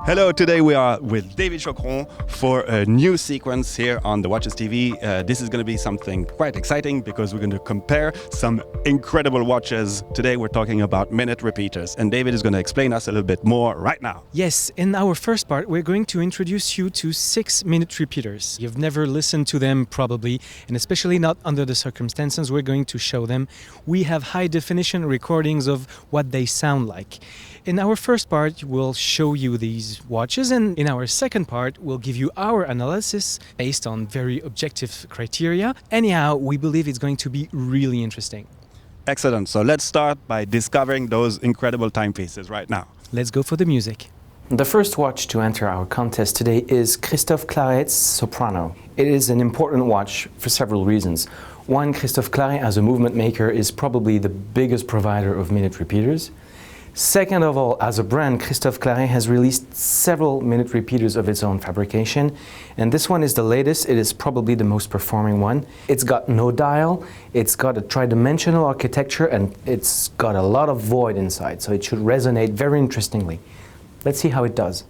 Hello, today we are with David Chocron for a new sequence here on the Watches TV. This is going to be something quite exciting because we're going to compare some incredible watches. Today we're talking about minute repeaters, and David is going to explain us a little bit more right now. Yes, in our first part we're going to introduce you to 6-minute repeaters. You've never listened to them probably, and especially not under the circumstances we're going to show them. We have high definition recordings of what they sound like. In our first part we'll show you these watches, and in our second part we'll give you our analysis based on very objective criteria. Anyhow, we believe it's going to be really interesting. Excellent. So let's start by discovering those incredible timepieces right now. Let's go for the music. The first watch to enter our contest today is Christophe Claret Soprano. It is an important watch for several reasons. One, Christophe Claret as a movement maker is probably the biggest provider of minute repeaters. Second of all, as a brand, Christophe Claret has released several minute repeaters of its own fabrication, and this one is the latest. It is probably the most performing one. It's got no dial, it's got a tridimensional architecture, and it's got a lot of void inside, so it should resonate very interestingly. Let's see how it does.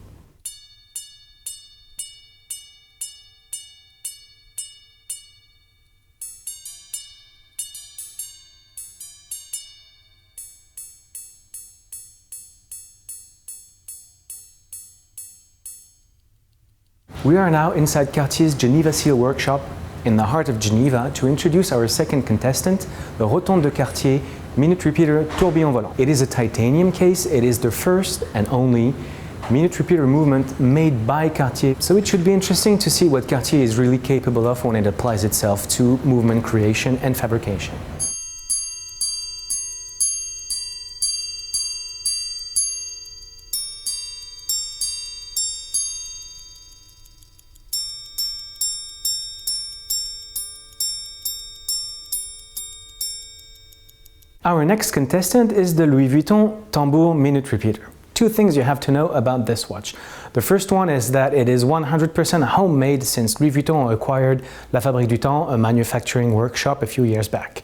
We are now inside Cartier's Geneva Seal workshop in the heart of Geneva to introduce our second contestant, the Rotonde de Cartier minute repeater tourbillon volant. It is a titanium case. It is the first and only minute repeater movement made by Cartier. So it should be interesting to see what Cartier is really capable of when it applies itself to movement creation and fabrication. Our next contestant is the Louie Vuitton Tambour minute repeater. Two things you have to know about this watch. The first one is that it is 100% homemade since Louie Vuitton acquired La Fabrique du Temps, a manufacturing workshop, a few years back.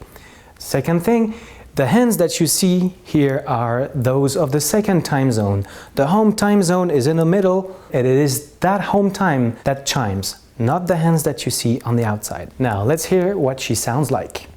Second thing, the hands that you see here are those of the second time zone. The home time zone is in the middle, and it is that home time that chimes, not the hands that you see on the outside. Now let's hear what she sounds like.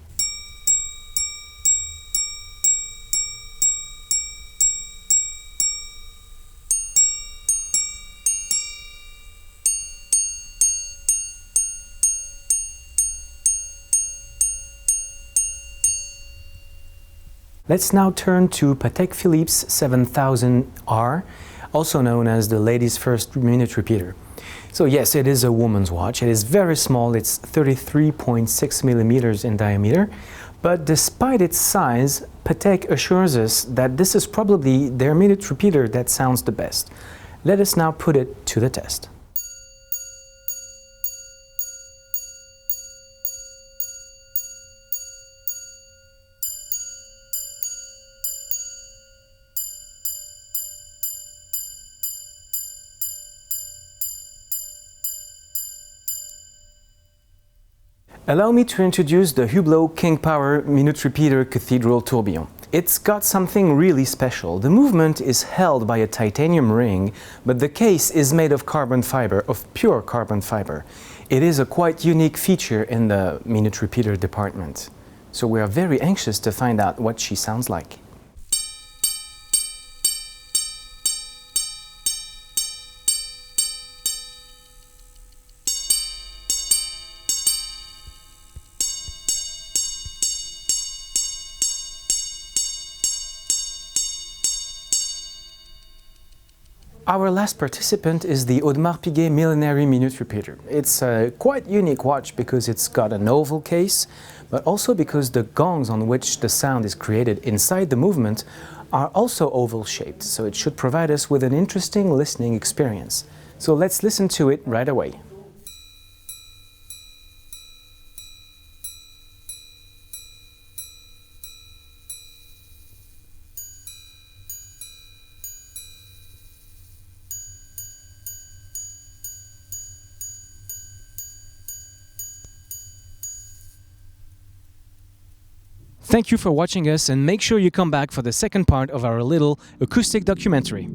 Let's now turn to Patek Philippe's 7000R, also known as the ladies' first minute repeater. So yes, it is a woman's watch. It is very small. It's 33.6 millimeters in diameter. But despite its size, Patek assures us that this is probably their minute repeater that sounds the best. Let us now put it to the test. Allow me to introduce the Hublot King Power minute repeater cathedral tourbillon. It's got something really special. The movement is held by a titanium ring, but the case is made of carbon fiber, of pure carbon fiber. It is a quite unique feature in the minute repeater department. So we are very anxious to find out what she sounds like. Our last participant is the Audemars Piguet Millenary minute repeater. It's a quite unique watch because it's got an oval case, but also because the gongs on which the sound is created inside the movement are also oval shaped, so it should provide us with an interesting listening experience. So let's listen to it right away. Thank you for watching us, and make sure you come back for the second part of our little acoustic documentary.